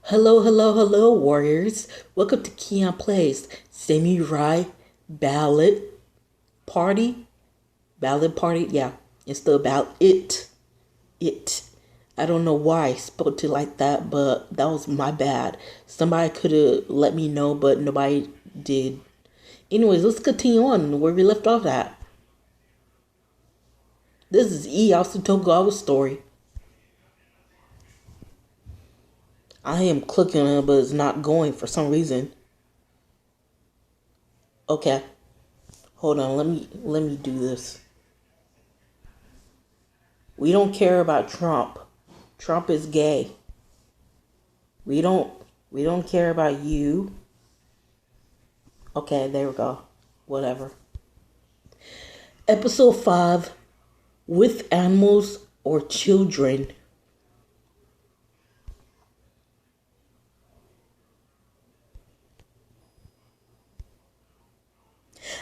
Hello, hello, hello, warriors. Welcome to Keon Plays Samurai Ballad Party. Ballad Party, yeah. It's still about it. It. I don't know why I spoke to it like that, but that was my bad. Somebody could have let me know, but nobody did. Anyways, let's continue on where we left off at. This is Ieyasu Tokugawa's story. I am clicking on it, but it's not going for some reason. Okay. Hold on, let me do this. We don't care about Trump. Trump is gay. We don't we don't care about you. Okay, there we go. Whatever. Episode 5, with animals or children.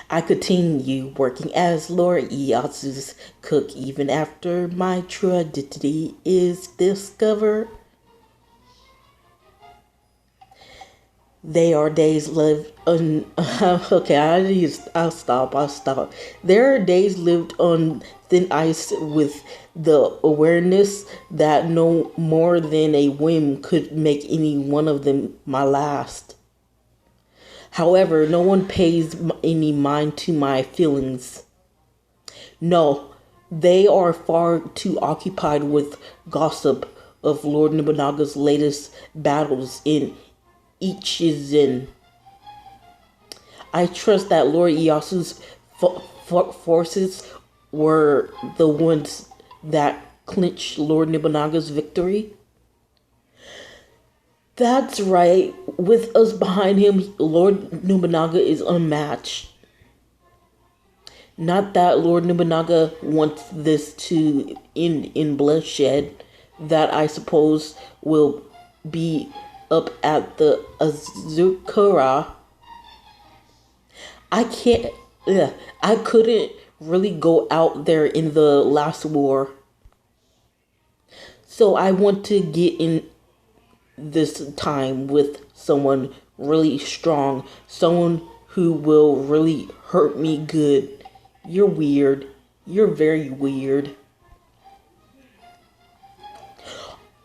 I continue working as Lord Ieyasu's cook even after my true identity is discovered. They are days lived on. Okay, I'll stop. I'll stop. There are days lived on thin ice with the awareness that no more than a whim could make any one of them my last. However, no one pays any mind to my feelings. No, they are far too occupied with gossip of Lord Nobunaga's latest battles in Ichizen. I trust that Lord Ieyasu's forces were the ones that clinched Lord Nobunaga's victory. That's right. With us behind him, Lord Nobunaga is unmatched. Not that Lord Nobunaga wants this to end in bloodshed, that I suppose will be up at the Azukara. I can't, I couldn't really go out there in the last war. So I want to get in this time with someone really strong, someone who will really hurt me good. You're weird. You're very weird.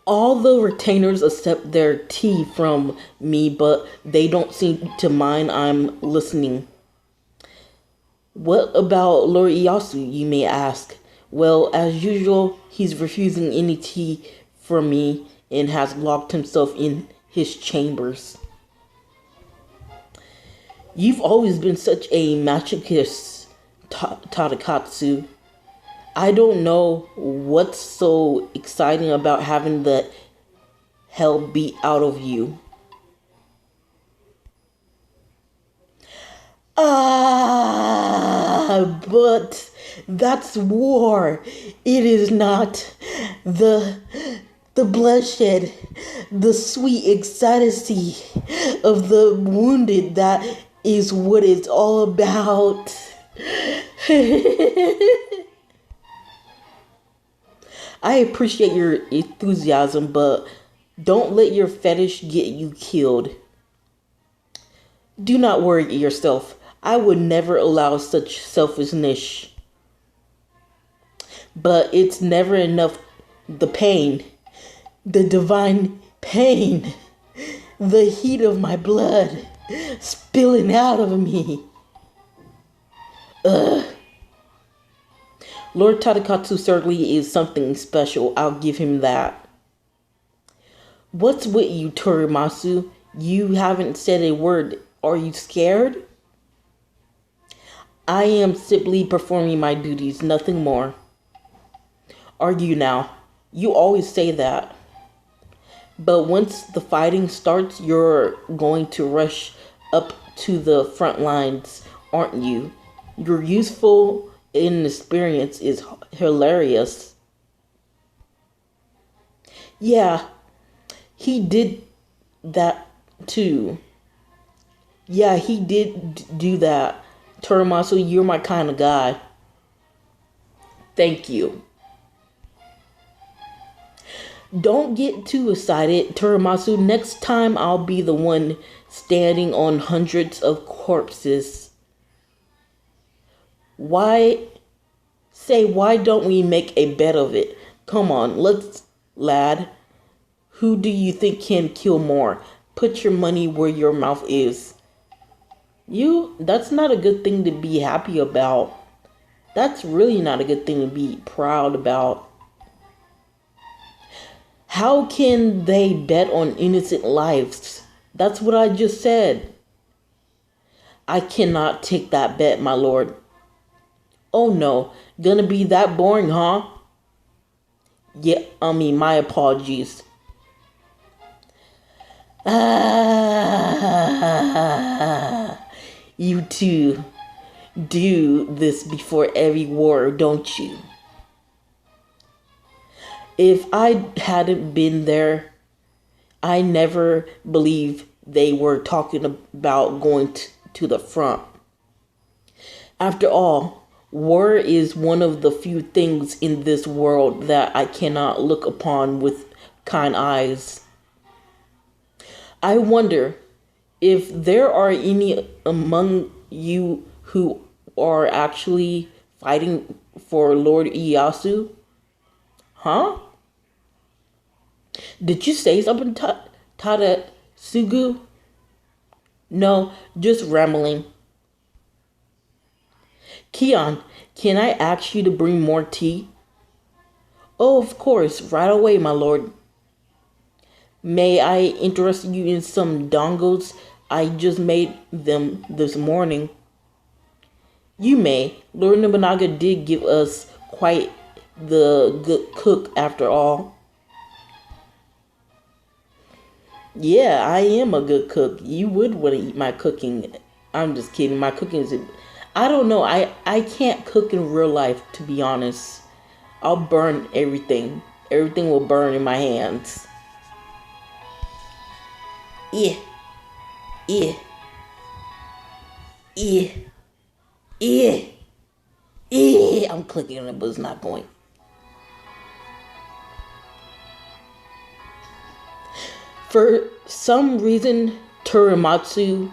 All the retainers accept their tea from me, but they don't seem to mind I'm listening. What about Lord Ieyasu, you may ask? Well, as usual, he's refusing any tea from me and has locked himself in his chambers. You've always been such a masochist, Tadakatsu. I don't know what's so exciting about having the hell beat out of you. But that's war. It is not the bloodshed, the sweet ecstasy of the wounded that is what it's all about. I appreciate your enthusiasm, but don't let your fetish get you killed. Do not worry yourself. I would never allow such selfishness. But it's never enough. The pain, the divine pain, the heat of my blood spilling out of me. Ugh. Lord Tadakatsu certainly is something special, I'll give him that. What's with you, Torimasu? You haven't said a word. Are you scared? I am simply performing my duties, nothing more. Argue now. You always say that. But once the fighting starts, you're going to rush up to the front lines, aren't you? Your youthful inexperience is hilarious. Yeah, he did that too. Yeah, he did do that. Torimasu, you're my kind of guy. Thank you. Don't get too excited, Turamatsu. Next time I'll be the one standing on hundreds of corpses. Why why don't we make a bet of it? Come on, let's, lad. Who do you think can kill more? Put your money where your mouth is. That's not a good thing to be happy about. That's really not a good thing to be proud about. How can they bet on innocent lives? That's what I just said. I cannot take that bet, my lord. Oh no, gonna be that boring, huh? Yeah, my apologies. Ah, you two do this before every war, don't you? If I hadn't been there, I never believed they were talking about going to the front. After all, war is one of the few things in this world that I cannot look upon with kind eyes. I wonder if there are any among you who are actually fighting for Lord Ieyasu? Huh? Did you say something, Sugu? No, just rambling. Keon, can I ask you to bring more tea? Oh, of course, right away, my lord. May I interest you in some dongos? I just made them this morning. You may. Lord Nobunaga did give us quite the good cook after all. Yeah, I am a good cook. You would want to eat my cooking. I'm just kidding. My cooking is... I don't know. I can't cook in real life, to be honest. I'll burn everything. Everything will burn in my hands. Yeah. Yeah. Yeah. Yeah. Yeah. I'm clicking on it, but it's not going. For some reason, Turamatsu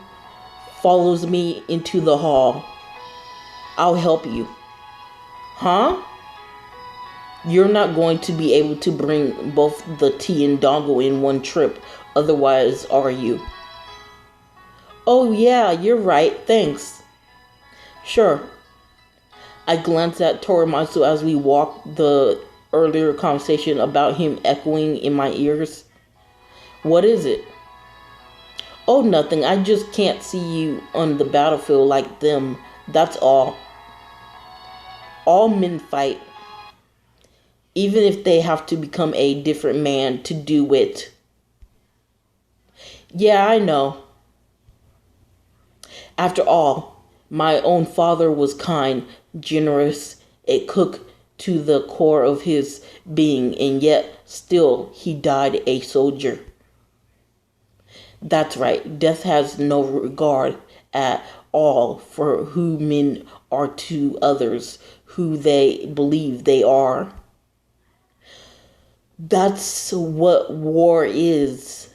follows me into the hall. I'll help you. Huh? You're not going to be able to bring both the tea and dongo in one trip, otherwise, are you? Oh yeah, you're right, thanks. Sure. I glanced at Turamatsu as we walked, the earlier conversation about him echoing in my ears. What is it? Oh, nothing. I just can't see you on the battlefield like them. That's all. All men fight, even if they have to become a different man to do it. Yeah, I know. After all, my own father was kind, generous, a cook to the core of his being, and yet still he died a soldier. That's right, death has no regard at all for who men are to others, who they believe they are. That's what war is.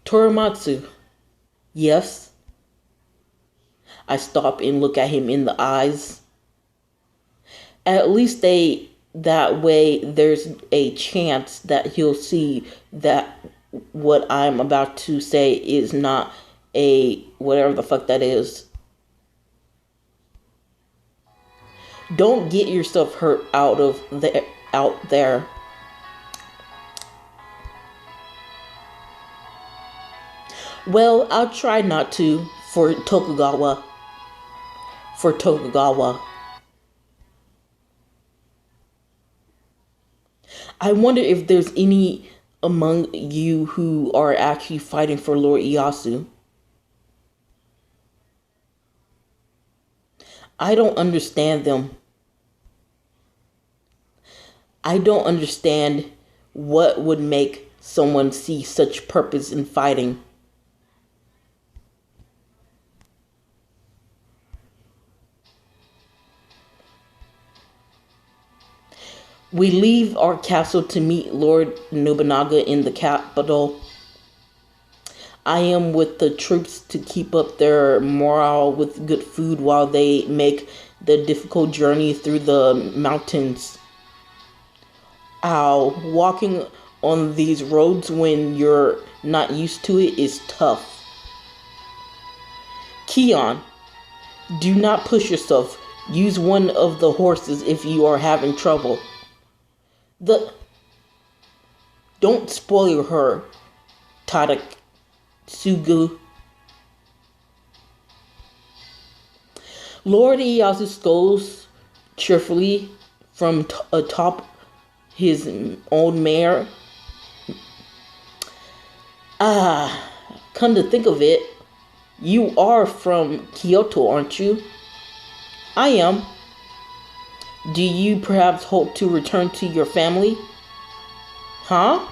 Turamatsu. Yes? I stop and look at him in the eyes. At least that way there's a chance that he'll see that what I'm about to say is not a whatever the fuck that is. Don't get yourself hurt out there. Well, I'll try not to for Tokugawa. For Tokugawa. I wonder if there's any among you who are actually fighting for Lord Ieyasu. I don't understand them. I don't understand what would make someone see such purpose in fighting. We leave our castle to meet Lord Nobunaga in the capital. I am with the troops to keep up their morale with good food while they make the difficult journey through the mountains. Ow, walking on these roads when you're not used to it is tough. Keon, do not push yourself. Use one of the horses if you are having trouble. Don't spoil her, Tadasugu. Lord Ieyasu scolds cheerfully from atop his own mare. Come to think of it, you are from Kyoto, aren't you? I am. Do you perhaps hope to return to your family? Huh?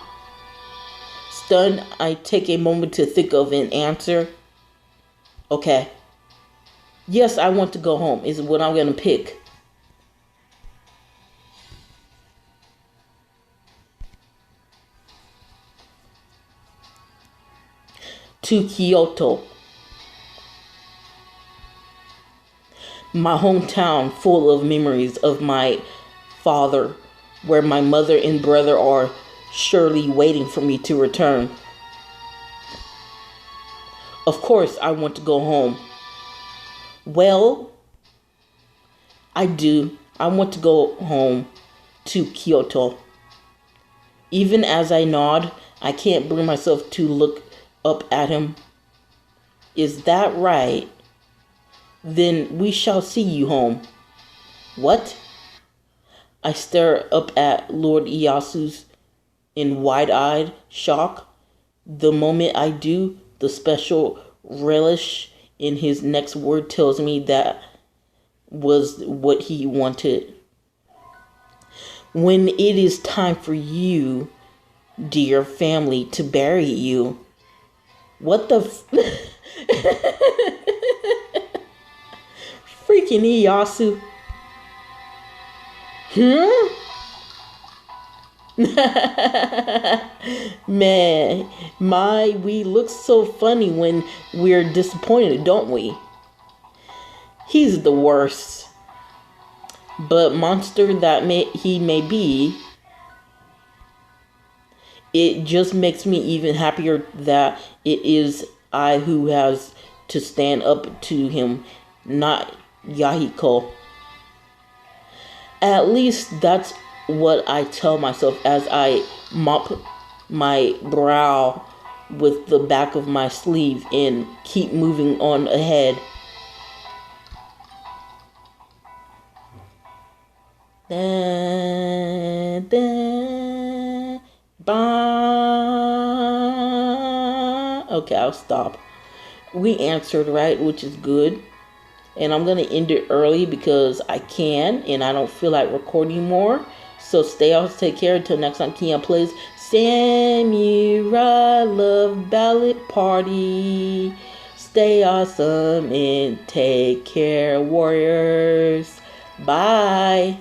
Stunned, I take a moment to think of an answer. Okay. Yes, I want to go home, is what I'm going to pick. To Kyoto. My hometown full of memories of my father, where my mother and brother are surely waiting for me to return. Of course, I want to go home. Well, I do. I want to go home to Kyoto. Even as I nod, I can't bring myself to look up at him. Is that right? Then we shall see you home. What? I stare up at Lord Iyasu's in wide-eyed shock. The moment I do, the special relish in his next word tells me that was what he wanted. When it is time for you, dear family, to bury you. What the freaking Ieyasu. Man, we look so funny when we're disappointed, don't we? He's the worst. But monster that he may be, it just makes me even happier that it is I who has to stand up to him, not Yahiko. At least that's what I tell myself as I mop my brow with the back of my sleeve and keep moving on ahead. Okay, I'll stop. We answered right, which is good. And I'm going to end it early because I can and I don't feel like recording more. So stay out, take care. Until next time, Keon plays Samurai Love Ballad Party. Stay awesome and take care, warriors. Bye.